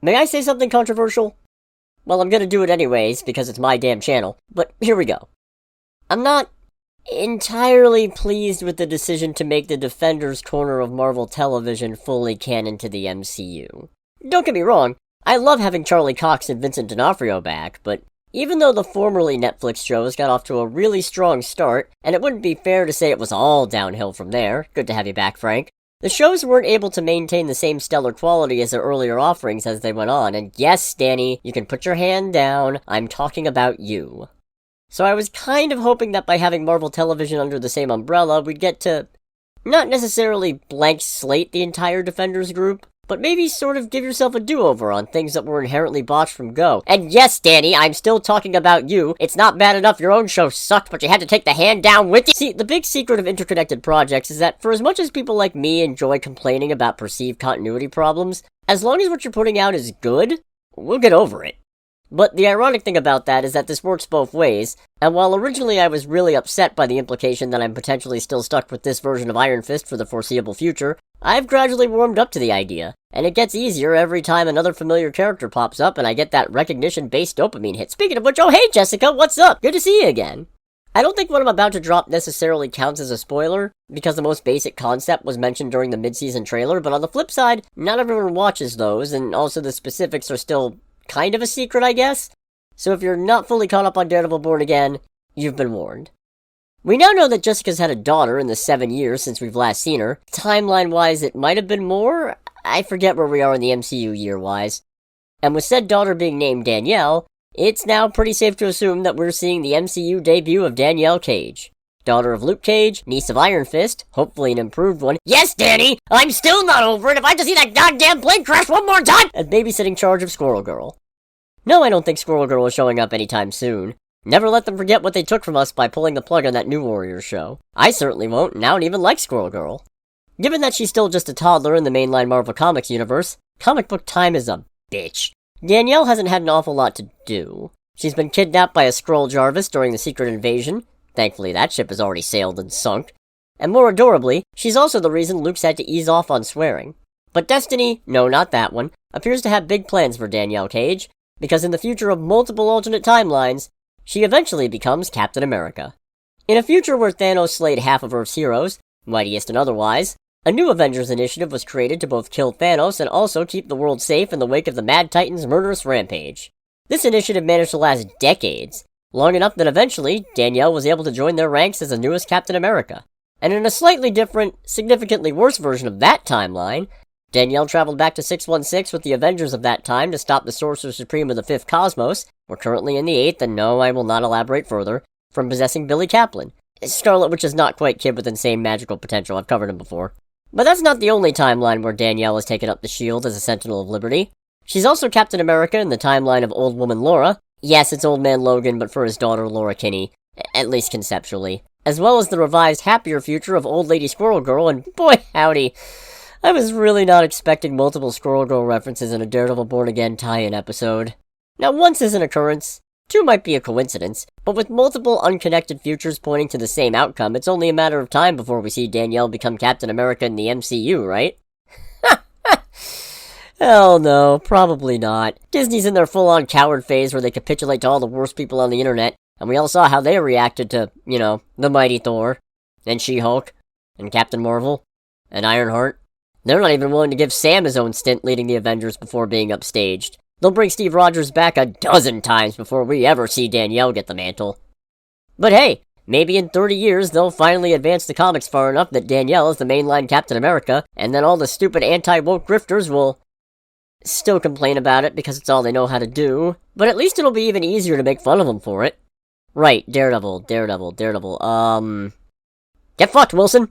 May I say something controversial? Well, I'm gonna do it anyways, because it's my damn channel, but here we go. I'm not entirely pleased with the decision to make the Defenders corner of Marvel Television fully canon to the MCU. Don't get me wrong, I love having Charlie Cox and Vincent D'Onofrio back, but even though the formerly Netflix shows got off to a really strong start, and it wouldn't be fair to say it was all downhill from there, good to have you back, Frank, the shows weren't able to maintain the same stellar quality as their earlier offerings as they went on, and yes, Danny, you can put your hand down, I'm talking about you. So I was kind of hoping that by having Marvel Television under the same umbrella, we'd get to not necessarily blank slate the entire Defenders group, but maybe sort of give yourself a do-over on things that were inherently botched from go. And yes, Danny, I'm still talking about you. It's not bad enough your own show sucked, but you had to take the hand down with you. See, the big secret of interconnected projects is that for as much as people like me enjoy complaining about perceived continuity problems, as long as what you're putting out is good, we'll get over it. But the ironic thing about that is that this works both ways, and while originally I was really upset by the implication that I'm potentially still stuck with this version of Iron Fist for the foreseeable future, I've gradually warmed up to the idea, and it gets easier every time another familiar character pops up and I get that recognition-based dopamine hit. Speaking of which, oh hey Jessica, what's up? Good to see you again. I don't think what I'm about to drop necessarily counts as a spoiler, because the most basic concept was mentioned during the mid-season trailer, but on the flip side, not everyone watches those, and also the specifics are still kind of a secret, I guess. So if you're not fully caught up on Daredevil Born Again, you've been warned. We now know that Jessica's had a daughter in the 7 years since we've last seen her. Timeline-wise, it might have been more. I forget where we are in the MCU year-wise. And with said daughter being named Danielle, it's now pretty safe to assume that we're seeing the MCU debut of Danielle Cage. Daughter of Luke Cage, niece of Iron Fist, hopefully an improved one. Yes, Danny! I'm still not over it if I have to see that goddamn plane crash one more time! And babysitting charge of Squirrel Girl. No, I don't think Squirrel Girl is showing up anytime soon. Never let them forget what they took from us by pulling the plug on that New Warriors show. I certainly won't, and I don't even like Squirrel Girl. Given that she's still just a toddler in the mainline Marvel Comics universe, comic book time is a bitch. Danielle hasn't had an awful lot to do. She's been kidnapped by a Skrull Jarvis during the Secret Invasion. Thankfully, that ship has already sailed and sunk. And more adorably, she's also the reason Luke's had to ease off on swearing. But Destiny, no, not that one, appears to have big plans for Danielle Cage, because in the future of multiple alternate timelines, she eventually becomes Captain America. In a future where Thanos slayed half of Earth's heroes, mightiest and otherwise, a new Avengers initiative was created to both kill Thanos and also keep the world safe in the wake of the Mad Titan's murderous rampage. This initiative managed to last decades, long enough that eventually, Danielle was able to join their ranks as the newest Captain America. And in a slightly different, significantly worse version of that timeline, Danielle traveled back to 616 with the Avengers of that time to stop the Sorcerer Supreme of the Fifth Cosmos, we're currently in the 8th, and no, I will not elaborate further, from possessing Billy Kaplan. Scarlet Witch is not quite kid with insane magical potential, I've covered him before. But that's not the only timeline where Danielle has taken up the shield as a Sentinel of Liberty. She's also Captain America in the timeline of Old Woman Laura. Yes, it's Old Man Logan, but for his daughter Laura Kinney, at least conceptually. As well as the revised, happier future of Old Lady Squirrel Girl, and boy howdy, I was really not expecting multiple Squirrel Girl references in a Daredevil Born Again tie-in episode. Now, once is an occurrence, two might be a coincidence, but with multiple unconnected futures pointing to the same outcome, it's only a matter of time before we see Danielle become Captain America in the MCU, right? Hell no, probably not. Disney's in their full-on coward phase where they capitulate to all the worst people on the internet, and we all saw how they reacted to, the mighty Thor, and She-Hulk, and Captain Marvel, and Ironheart. They're not even willing to give Sam his own stint leading the Avengers before being upstaged. They'll bring Steve Rogers back a dozen times before we ever see Danielle get the mantle. But hey, maybe in 30 years they'll finally advance the comics far enough that Danielle is the mainline Captain America, and then all the stupid anti-woke grifters will still complain about it because it's all they know how to do, but at least it'll be even easier to make fun of them for it. Right, Daredevil. Get fucked, Wilson!